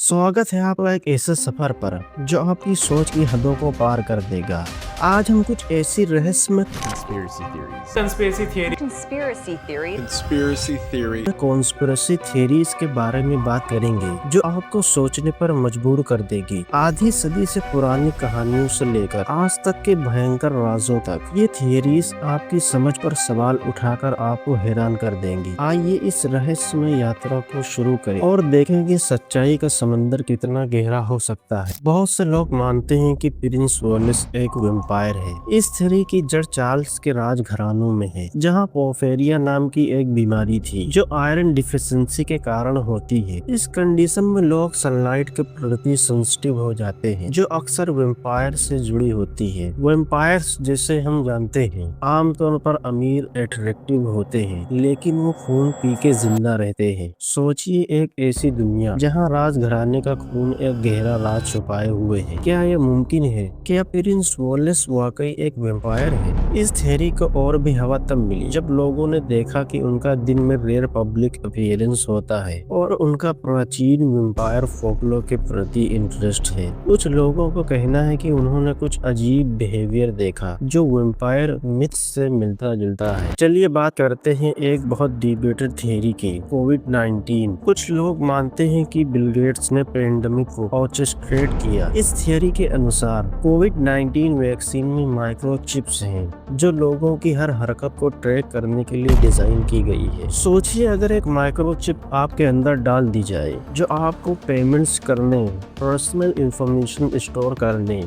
स्वागत है आपका एक ऐसे सफर पर जो आपकी सोच की हदों को पार कर देगा। आज हम कुछ ऐसी रहस्यमय कॉन्स्पिरेसी थ्योरीज के बारे में बात करेंगे जो आपको सोचने पर मजबूर कर देगी। आधी सदी से पुरानी कहानियों से लेकर आज तक के भयंकर राजों तक ये थ्योरीज आपकी समझ पर सवाल उठाकर आपको हैरान कर देंगी। आइए इस रहस्यमय यात्रा को शुरू करें और देखेंगे सच्चाई का समंदर कितना गहरा हो सकता है। बहुत से लोग मानते हैं कि प्रिंस वेलिस एक वेम्पायर है। इस थ्योरी की जड़ चार्ल्स के राजघरानों में है, जहां पोर्फिरिया नाम की एक बीमारी थी जो आयरन डिफिशिएंसी के कारण होती है। इस कंडीशन में लोग सनलाइट के प्रति सेंसिटिव हो जाते हैं, जो अक्सर वेम्पायर से जुड़ी होती है। वेम्पायर्स जैसे हम जानते हैं आमतौर पर अमीर अट्रैक्टिव होते हैं, लेकिन वो खून पी के जिंदा रहते हैं। सोचिए एक ऐसी दुनिया जहाँ राजघराने का खून एक गहरा राज छुपाए हुए है। क्या यह मुमकिन है? क्या प्रिंस वेलिस वाकई एक वेम्पायर है? इस थ्योरी को और भी हवा तब मिली जब लोगों ने देखा कि उनका दिन में रेयर पब्लिक अपीयरेंस होता है और उनका प्राचीन वेम्पायर फोकलोर के प्रति इंटरेस्ट है। कुछ लोगों को कहना है कि उन्होंने कुछ अजीब बिहेवियर देखा जो वेम्पायर मिथ्स से मिलता जुलता है। चलिए बात करते हैं एक बहुत डिबेटेड थ्योरी की, कोविड-19। कुछ लोग मानते हैं कि बिल गेट्स ने पेंडेमिक को ऑर्केस्ट्रेट किया। इस थ्योरी के अनुसार कोविड-19 वैक्सीन में माइक्रोचिप्स हैं जो लोगों की हर हरकत को ट्रैक करने के लिए डिजाइन की गई है। सोचिए अगर एक माइक्रोचिप आपके अंदर डाल दी जाए जो आपको पेमेंट्स करने, पर्सनल इंफॉर्मेशन स्टोर करने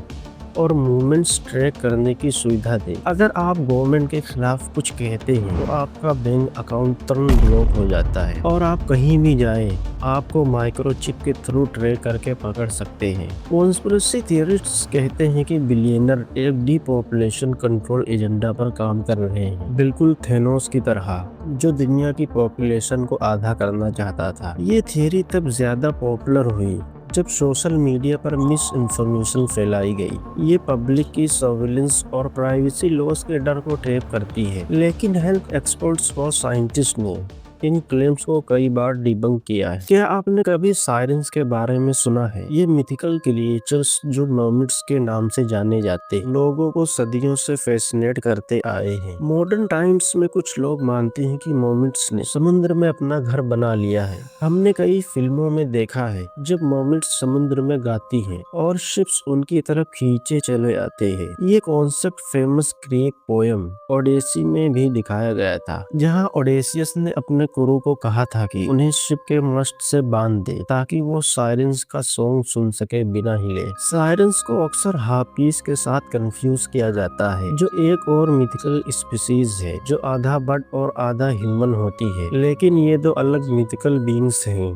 और मूवमेंट्स ट्रैक करने की सुविधा दे। अगर आप गवर्नमेंट के खिलाफ कुछ कहते हैं तो आपका बैंक अकाउंट तुरंत ब्लॉक हो जाता है और आप कहीं भी जाए आपको माइक्रोचिप के थ्रू ट्रैक करके पकड़ सकते हैं। कॉन्स्पिरेसी थियरिस्ट्स कहते हैं कि बिलियनर एक डिपॉपुलेशन कंट्रोल एजेंडा पर काम कर रहे हैं, बिल्कुल थेनोस की तरह, जो दुनिया की पॉपुलेशन को आधा करना चाहता था। ये थियरी तब ज्यादा पॉपुलर हुई जब सोशल मीडिया पर मिस इन्फॉर्मेशन फैलाई गई। ये पब्लिक की सर्विलेंस और प्राइवेसी लॉस के डर को टैप करती है, लेकिन हेल्थ एक्सपर्ट्स और साइंटिस्ट ने इन क्लेम्स को कई बार डिबंक किया है। क्या आपने कभी साइरेंस के बारे में सुना है? ये मिथिकल क्रिएचर्स जो मर्मेड्स के नाम से जाने जाते हैं, लोगों को सदियों से फैसिनेट करते आए हैं। मॉडर्न टाइम्स में कुछ लोग मानते हैं कि मर्मेड्स ने समुद्र में अपना घर बना लिया है। हमने कई फिल्मों में देखा है जब मर्मेड्स समुद्र में गाती हैं और शिप्स उनकी तरफ खींचे चले आते हैं। ये concept famous Greek poem Odyssey में भी दिखाया गया था, जहाँ ओडेसियस ने अपने क्रू को कहा था कि उन्हें शिप के मस्ट से बांध दे ताकि वो साइरेंस का सॉन्ग सुन सके बिना हिले। साइरेंस को अक्सर हार्पीस के साथ कंफ्यूज किया जाता है, जो एक और मिथिकल स्पीसीज है जो आधा बर्ड और आधा ह्यूमन होती है, लेकिन ये दो अलग मिथिकल बीइंग्स हैं।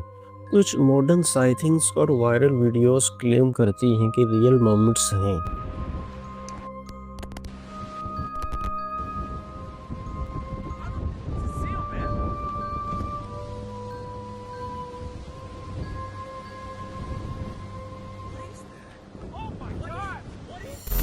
कुछ मॉडर्न साइटिंग्स और वायरल वीडियोस क्लेम करती हैं कि रियल मर्मेड्स हैं।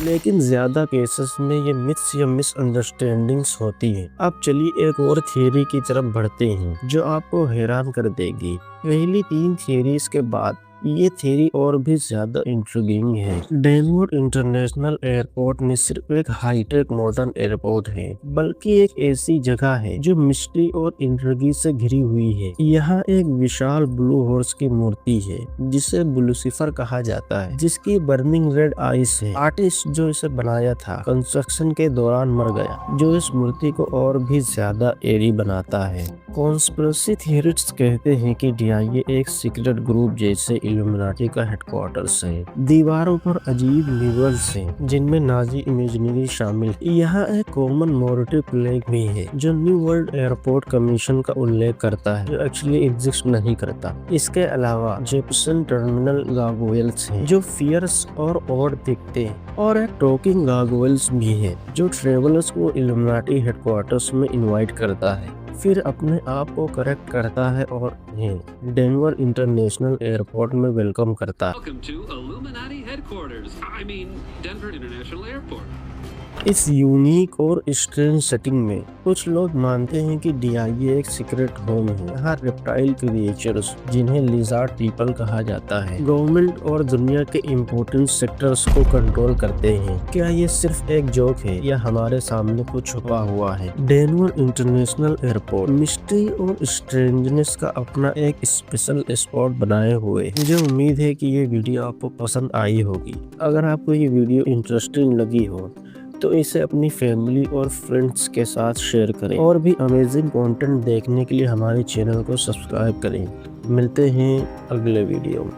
लेकिन ज्यादा केसेस में ये मिथ्स या मिसअंडरस्टैंडिंग्स होती हैं। अब चलिए एक और थियरी की तरफ बढ़ते हैं जो आपको हैरान कर देगी। पहली 3 थियरीज के बाद ये थियरी और भी ज्यादा इंट्रिगिंग है। डेनवर इंटरनेशनल एयरपोर्ट न सिर्फ एक हाईटेक मॉडर्न एयरपोर्ट है, बल्कि एक ऐसी जगह है जो मिस्ट्री और इंट्रिगी से घिरी हुई है। यहाँ एक विशाल ब्लू हॉर्स की मूर्ति है जिसे लूसीफर कहा जाता है, जिसकी बर्निंग रेड आइस है। आर्टिस्ट जो इसे बनाया था कंस्ट्रक्शन के दौरान मर गया, जो इस मूर्ति को और भी ज्यादा एरी बनाता है। कॉन्स्पिरेसी थियरिस्ट्स कहते हैं कि DIA एक सीक्रेट ग्रुप जैसे इल्यूमिनाटी का हेडक्वार्टर्स है। दीवारों पर अजीब म्यूरल्स हैं जिनमें नाजी इमेजनरी शामिल है। यहाँ एक कॉमन मोरेटिव प्लेग भी है जो न्यू वर्ल्ड एयरपोर्ट कमीशन का उल्लेख करता है, जो एक्चुअली एग्जिस्ट नहीं करता। इसके अलावा जेपसन टर्मिनल गार्गोयल्स हैं जो फियर्स और ऑड दिखते हैं, और एक टॉकिंग गार्गोयल्स भी है जो ट्रेवलर्स को इल्यूमिनाटी हेडक्वार्टर्स में इनवाइट करता है, फिर अपने आप को करेक्ट करता है और उन्हें डेनवर इंटरनेशनल एयरपोर्ट में वेलकम करता है। इस यूनिक और स्ट्रेंज सेटिंग में कुछ लोग मानते हैं कि DIA एक सीक्रेट होम है। यहाँ रेप्टाइल क्रिएचर्स, जिन्हें लिजार्ड पीपल कहा जाता है, गवर्नमेंट और दुनिया के इम्पोर्टेंट सेक्टर्स को कंट्रोल करते हैं। क्या ये सिर्फ एक जोक है या हमारे सामने कुछ छुपा हुआ है? डेनवर इंटरनेशनल एयरपोर्ट मिस्ट्री और स्ट्रेंजनेस का अपना एक स्पेशल स्पॉट बनाए हुए। मुझे उम्मीद है कि ये वीडियो आपको पसंद आई होगी। अगर आपको ये वीडियो इंटरेस्टिंग लगी हो तो इसे अपनी फैमिली और फ्रेंड्स के साथ शेयर करें और भी अमेजिंग कंटेंट देखने के लिए हमारे चैनल को सब्सक्राइब करें। मिलते हैं अगले वीडियो में।